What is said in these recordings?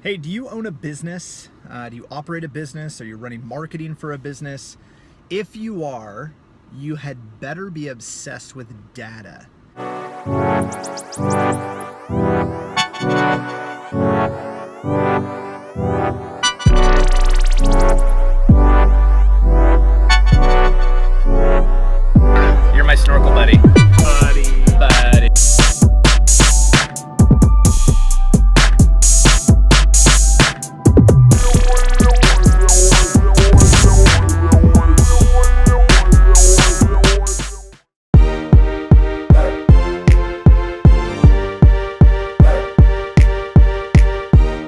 Hey, do you own a business? Do you operate a business? Are you running marketing for a business? If you are, you had better be obsessed with data. You're my snorkel buddy. Buddy.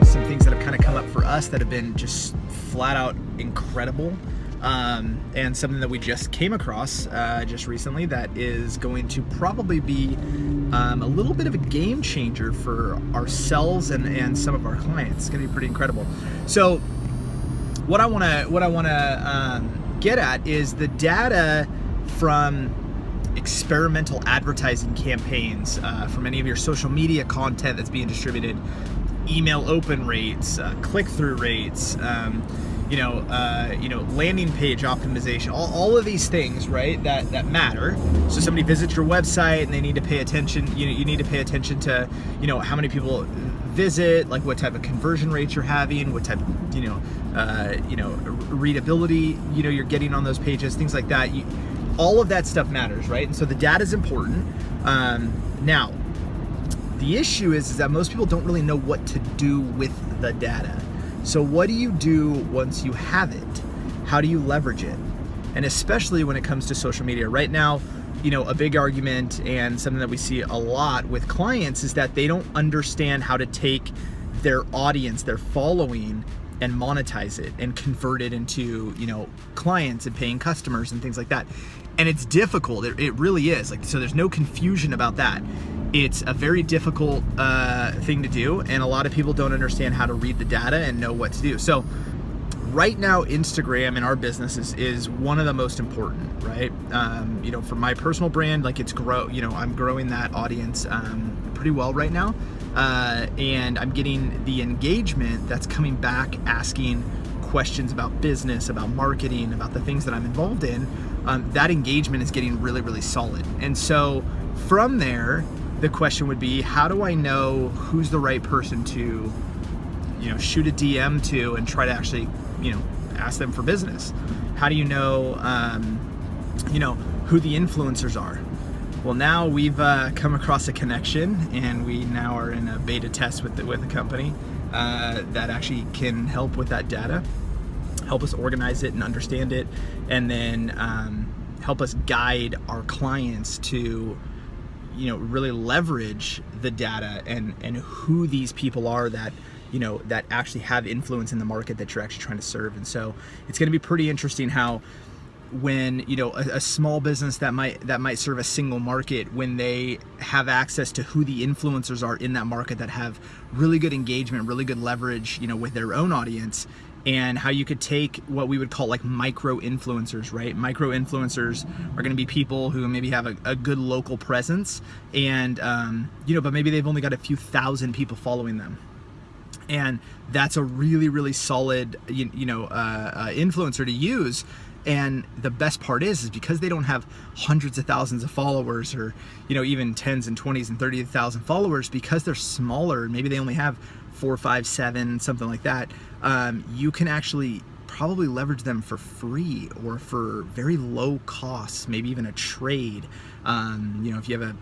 Some things that have kind of come up for us that have been just flat out incredible. And something that we just came across just recently that is going to probably be a little bit of a game changer for ourselves and some of our clients. It's going to be pretty incredible. So what I want to get at is the data from experimental advertising campaigns, from any of your social media content that's being distributed, email open rates, click-through rates, landing page optimization, all of these things, right, that matter. So somebody visits your website and they need to pay attention, you need to pay attention to, how many people visit, like what type of conversion rates you're having, what type of, readability, you're getting on those pages, things like that. All of that stuff matters, right? And so the data is important. Now, the issue is that most people don't really know what to do with the data. So what do you do once you have it? How do you leverage it? And especially when it comes to social media. Right now, a big argument and something that we see a lot with clients is that they don't understand how to take their audience, their following, and monetize it and convert it into, clients and paying customers and things like that. And it's difficult. It really is. So there's no confusion about that. It's a very difficult thing to do, and a lot of people don't understand how to read the data and know what to do. So right now, Instagram in our business is one of the most important, right? For my personal brand, I'm growing that audience pretty well right now, and I'm getting the engagement that's coming back asking questions about business, about marketing, about the things that I'm involved in. That engagement is getting really, really solid. And so from there, the question would be, how do I know who's the right person to, shoot a DM to and try to actually, ask them for business? How do you know, who the influencers are? Well, now we've come across a connection, and we now are in a beta test with a company that actually can help with that data, help us organize it and understand it, and then help us guide our clients to really leverage the data and who these people are that that actually have influence in the market that you're actually trying to serve. And so it's going to be pretty interesting how when a small business that might serve a single market, when they have access to who the influencers are in that market that have really good engagement, really good leverage with their own audience, and how you could take what we would call like micro influencers, right? Micro influencers are going to be people who maybe have a good local presence, and but maybe they've only got a few thousand people following them, and that's a really, really solid influencer to use. And the best part is because they don't have hundreds of thousands of followers, or even 10s and 20s and 30,000 followers, because they're smaller, maybe they only have 4, 5, 7, something like that. You can actually probably leverage them for free or for very low costs, maybe even a trade. If you have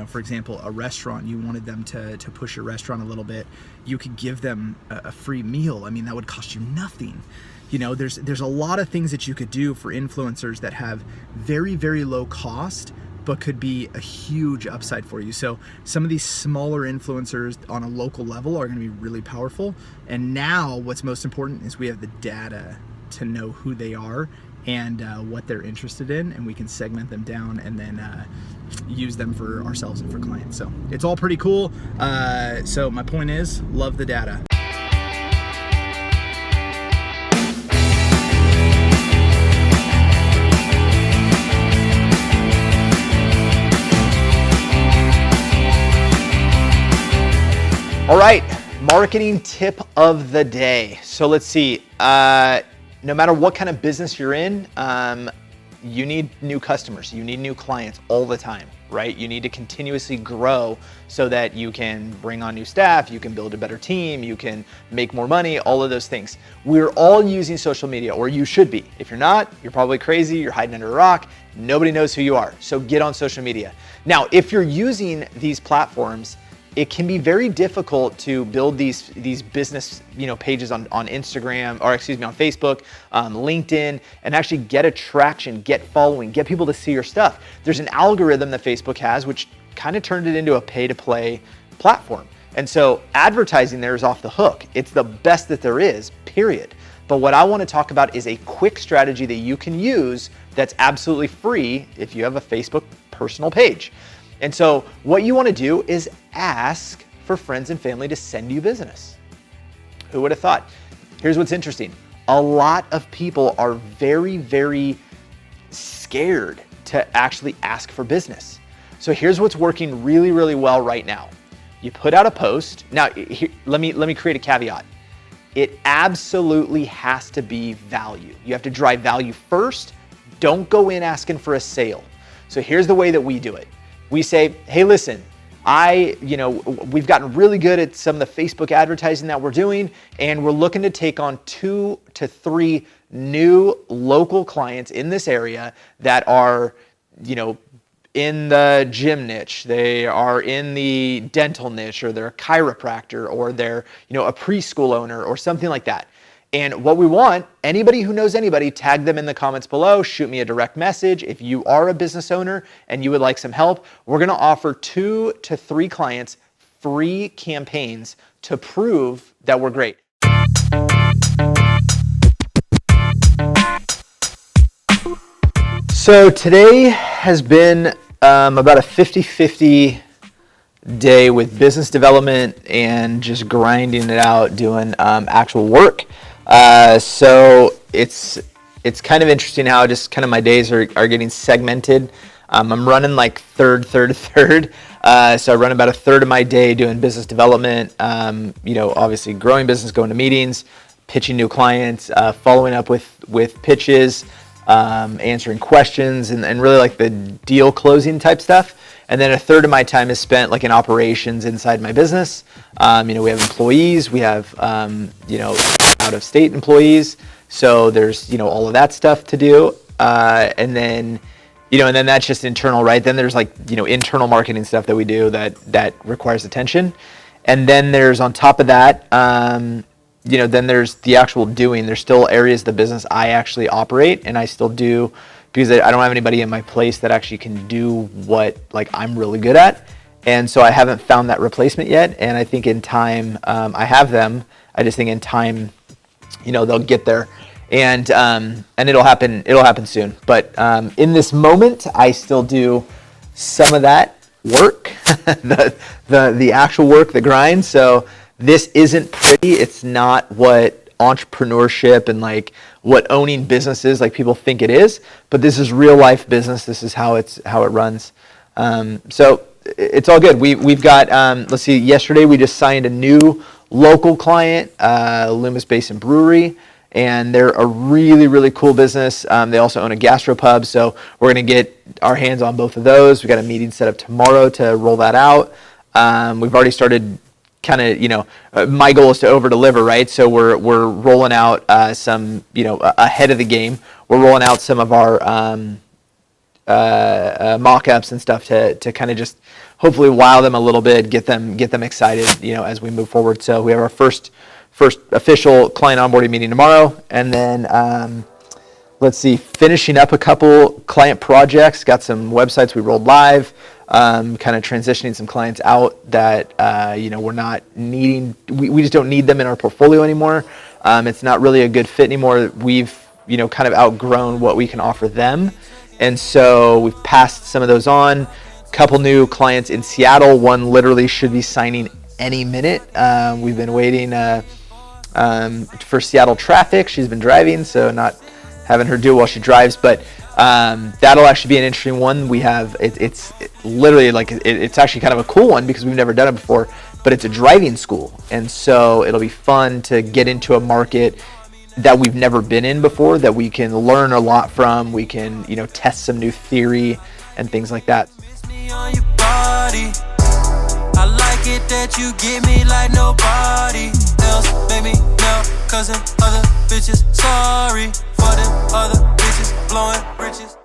for example, a restaurant, you wanted them to push your restaurant a little bit, you could give them a free meal. I mean, that would cost you nothing. There's a lot of things that you could do for influencers that have very, very low cost, but could be a huge upside for you. So some of these smaller influencers on a local level are going to be really powerful. And now what's most important is we have the data to know who they are and what they're interested in, and we can segment them down and then use them for ourselves and for clients. So it's all pretty cool. So my point is, love the data. All right, Marketing tip of the day. So let's see, no matter what kind of business you're in, you need new customers, you need new clients all the time, right? You need to continuously grow so that you can bring on new staff, you can build a better team, you can make more money, all of those things. We're all using social media, or you should be. If you're not, you're probably crazy, you're hiding under a rock, nobody knows who you are. So get on social media. Now, if you're using these platforms, it can be very difficult to build these business pages on Instagram, or excuse me, on Facebook, LinkedIn, and actually get attraction, get following, get people to see your stuff. There's an algorithm that Facebook has which kind of turned it into a pay-to-play platform. And so advertising there is off the hook. It's the best that there is, period. But what I want to talk about is a quick strategy that you can use that's absolutely free if you have a Facebook personal page. And so what you want to do is ask for friends and family to send you business. Who would have thought? Here's what's interesting. A lot of people are very, very scared to actually ask for business. So here's what's working really, really well right now. You put out a post. Now, let me create a caveat. It absolutely has to be value. You have to drive value first. Don't go in asking for a sale. So here's the way that we do it. We say, hey, listen, we've gotten really good at some of the Facebook advertising that we're doing, and we're looking to take on 2 to 3 new local clients in this area that are, in the gym niche, they are in the dental niche, or they're a chiropractor, or they're, a preschool owner or something like that. And what we want, anybody who knows anybody, tag them in the comments below, shoot me a direct message. If you are a business owner and you would like some help, we're gonna offer 2 to 3 clients free campaigns to prove that we're great. So today has been about a 50-50 day with business development and just grinding it out, doing actual work. So it's kind of interesting how just kind of my days are getting segmented. I'm running like third. So I run about a third of my day doing business development, obviously growing business, going to meetings, pitching new clients, following up with pitches, answering questions, and really like the deal closing type stuff. And then a third of my time is spent like in operations inside my business. We have employees, we have, out of state employees. So there's, all of that stuff to do. And then that's just internal, right? Then there's like, internal marketing stuff that we do that requires attention. And then there's on top of that, then there's the actual doing. There's still areas of the business I actually operate and I still do, because I don't have anybody in my place that actually can do what like I'm really good at. And so I haven't found that replacement yet. And I think in time, I have them. I just think in time, they'll get there, and it'll happen soon. But in this moment, I still do some of that work, the actual work, the grind. So this isn't pretty. It's not what entrepreneurship and like what owning businesses like people think it is, but this is real life business. This is how it runs. So it's all good. We've got let's see, yesterday we just signed a new local client, Loomis Basin Brewery, and they're a really, really cool business. They also own a gastropub, so we're going to get our hands on both of those. We got a meeting set up tomorrow to roll that out. We've already started kind of, my goal is to over deliver, right? So we're rolling out some, ahead of the game. We're rolling out some of our mock-ups and stuff to kind of just hopefully wow them a little bit, get them excited, as we move forward. So we have our first official client onboarding meeting tomorrow, and then let's see, finishing up a couple client projects. Got some websites we rolled live, kind of transitioning some clients out that we're not needing. We just don't need them in our portfolio anymore. It's not really a good fit anymore. We've kind of outgrown what we can offer them, and so we've passed some of those on. Couple new clients in Seattle. One literally should be signing any minute. We've been waiting for Seattle traffic. She's been driving, so not having her do it while she drives, but that'll actually be an interesting one. We have it's literally like it's actually kind of a cool one because we've never done it before. but it's a driving school. And so it'll be fun to get into a market that we've never been in before, that we can learn a lot from. We can, test some new theory and things like that. I like it that you get me like nobody else. Make me melt, cause them other bitches sorry for them other bitches blowing riches.